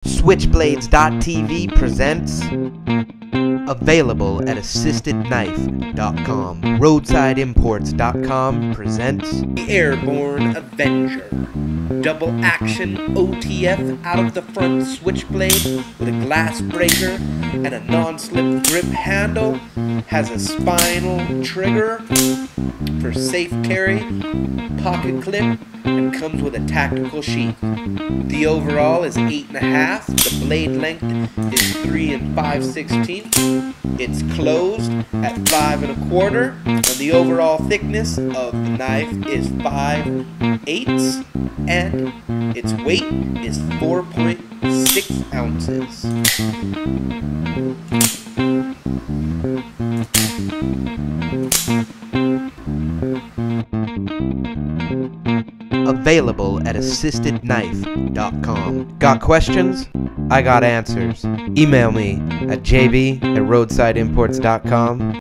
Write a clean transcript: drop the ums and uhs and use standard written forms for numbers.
Switchblades.tv presents Available at AssistedKnife.com. Roadsideimports.com presents The Airbourne-Avenger. Double action OTF out of the front switchblade with a glass breaker and a non-slip grip handle. Has a spinal trigger for safe carry, pocket clip, and comes with a tactical sheath. The overall is 8.5. The blade length is 3 5/16. It's closed at 5 1/4, and the overall thickness of the knife is 5/8, and its weight is 4.6 ounces. Available at AssistedKnife.com. Got questions? I got answers. Email me at jb@roadsideimports.com.